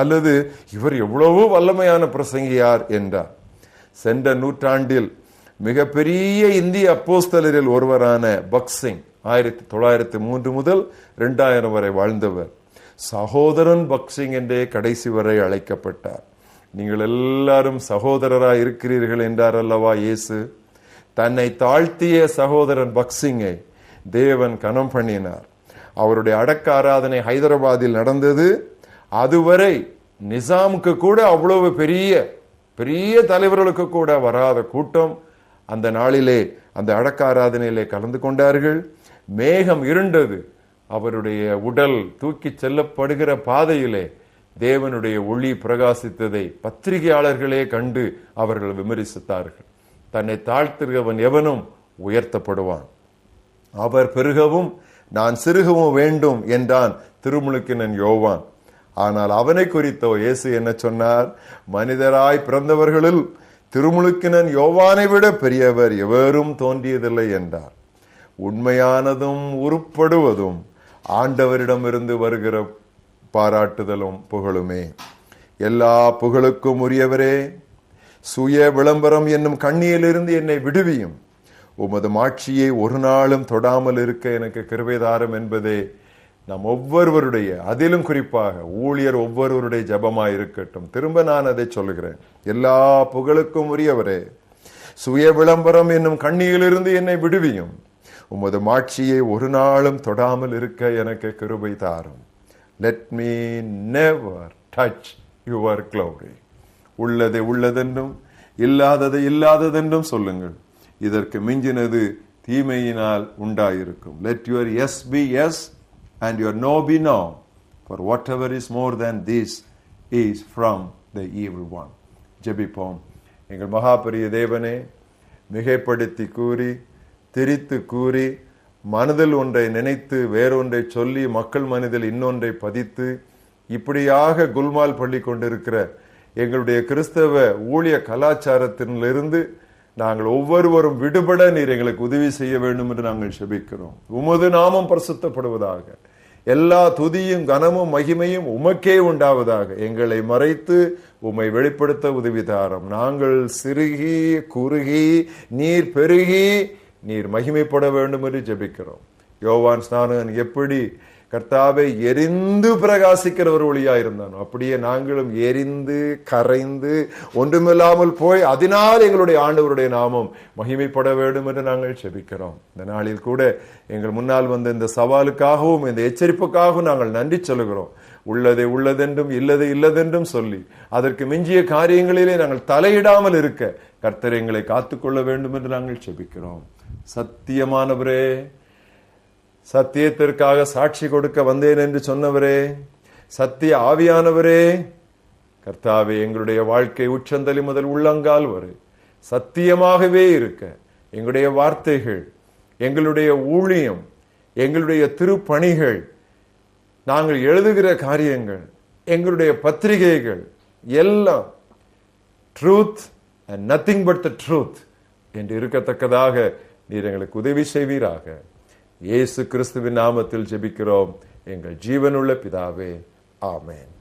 அல்லது இவர் எவ்வளவோ வல்லமையான பிரசங்கியார் என்றார். சென்ற நூற்றாண்டில் மிகப்பெரிய இந்திய அப்போஸ்தலரில் ஒருவரான பக்சிங் 1903 முதல் 2000 வரை வாழ்ந்தவர். சகோதரன் பக்சிங் என்றே கடைசி வரை அழைக்கப்பட்டார். நீங்கள் எல்லாரும் சகோதரராய் இருக்கிறீர்கள் என்றார் அல்லவா இயேசு. தன்னை தாழ்த்திய சகோதரன் பக்சிங்கை தேவன் கனம் பண்ணினார். அவருடைய அடக்க ஆராதனை ஹைதராபாத்தில் நடந்தது. அதுவரை நிசாமுக்கு கூட அவ்வளவு பெரிய பெரிய தலைவர்களுக்கு கூட வராத கூட்டம் அந்த நாளிலே அந்த அடக்க ஆராதனையிலே கலந்து கொண்டார்கள். மேகம் இருண்டது. அவருடைய உடல் தூக்கி செல்லப்படுகிற பாதையிலே தேவனுடைய ஒளி பிரகாசித்ததை பத்திரிகையாளர்களே கண்டு அவர்கள் விமர்சித்தார்கள். தன்னை தாழ்த்துகிறவன் எவனும் உயர்த்தப்படுவான், அவர் பெருகவும் நான் சிறுகவும் வேண்டும் என்றான் திருமுழுக்கினன் யோவான். ஆனால் அவனை குறித்தோ இயேசு என்ன சொன்னார்? மனிதராய் பிறந்தவர்களில் திருமுழுக்கினன் யோவானை விட பெரியவர் எவரும் தோன்றியதில்லை என்றார். உண்மையானதும் உருப்படுவதும் ஆண்டவரிடமிருந்து வருகிற பாராட்டுதலும் புகழுமே. எல்லா புகழுக்கும் உரியவரே, சுய விளம்பரம் என்னும் கண்ணியிலிருந்து என்னை விடுவியும், உமது மாட்சியை ஒரு நாளும் தொடாமல் இருக்க எனக்கு கிருபை தாரும் என்பதே நம் ஒவ்வொருவருடைய, அதிலும் குறிப்பாக ஊழியர் ஒவ்வொருவருடைய ஜபமாய் இருக்கட்டும். திரும்ப நான் அதை சொல்லுகிறேன். எல்லா புகழுக்கும் உரியவரே, சுய விளம்பரம் என்னும் கண்ணியிலிருந்து என்னை விடுவியும், உமது மாட்சியை ஒரு நாளும் தொடாமல் இருக்க எனக்கு கிருபை தாரும். Let me never touch your glory. உள்ளதை உள்ளதென்றும் இல்லாததை இல்லாததென்றும் சொல்லுங்கள். இதற்கு மிஞ்சினது தீமையினால் உண்டாயிருக்கும். Let your yes be yes and your no be no, for whatever is more than this is from the evil one. ஜெபிப்போம். எங்கள் மகாபெரிய தேவனே, மிகைப்படுத்தி கூறி திரித்து கூறி மனதில் ஒன்றை நினைத்து வேறொன்றை சொல்லி மக்கள் மனதில் இன்னொன்றை பதித்து இப்படியாக குல்மால் பள்ளி கொண்டிருக்கிற எங்களுடைய கிறிஸ்தவ ஊழிய கலாச்சாரத்திலிருந்து நாங்கள் ஒவ்வொருவரும் விடுபட நீர் எங்களுக்கு உதவி செய்ய வேண்டும் என்று நாங்கள் செபிக்கிறோம். உமது நாமம் பரிசுத்தப்படுவதாக, எல்லா துதியும் கனமும் மகிமையும் உமக்கே உண்டாவதாக. எங்களை மறைத்து உம்மை வெளிப்படுத்த உதவி தாரும். நாங்கள் சிறுகி குறுகி நீர் பெருகி நீர் மகிமைப்பட வேண்டும் என்று ஜெபிக்கிறோம். யோவான் ஸ்நானகன் எப்படி கர்த்தாவை எரிந்து பிரகாசிக்கிற ஒரு ஒளியா இருந்தானோ அப்படியே நாங்களும் எரிந்து கரைந்து ஒன்றுமில்லாமல் போய் அதனால் எங்களுடைய ஆண்டவருடைய நாமம் மகிமைப்பட வேண்டும் என்று நாங்கள் செபிக்கிறோம். இந்த நாளில் கூட எங்கள் முன்னால் வந்த இந்த சவாலுக்காகவும் இந்த எச்சரிப்புக்காகவும் நாங்கள் நன்றி சொல்லுகிறோம். உள்ளதை உள்ளதென்றும் இல்லதை இல்லதென்றும் சொல்லி அதற்கு மிஞ்சிய காரியங்களிலே நாங்கள் தலையிடாமல் இருக்க கர்த்தர் எங்களை காத்துக்கொள்ள வேண்டும் என்று நாங்கள் செபிக்கிறோம். சத்தியமானவரே, சத்தியத்திற்காக சாட்சி கொடுக்க வந்தேன் என்று சொன்னவரே, சத்திய ஆவியானவரே, கர்த்தாவே எங்களுடைய வாழ்க்கை உச்சந்தலி முதல் உள்ளங்கால் வரை சத்தியமாகவே இருக்க எங்களுடைய வார்த்தைகள், எங்களுடைய ஊழியம், எங்களுடைய திருப்பணிகள், நாங்கள் எழுதுகிற காரியங்கள், எங்களுடைய பத்திரிகைகள் எல்லாம் truth and nothing but the truth என்று இருக்கத்தக்கதாக நீர் எங்களுக்கு உதவி செய்வீராக. இயேசு கிறிஸ்துவின் நாமத்தில் ஜெபிக்கிறோம் எங்கள் ஜீவனுள்ள பிதாவே, ஆமென்.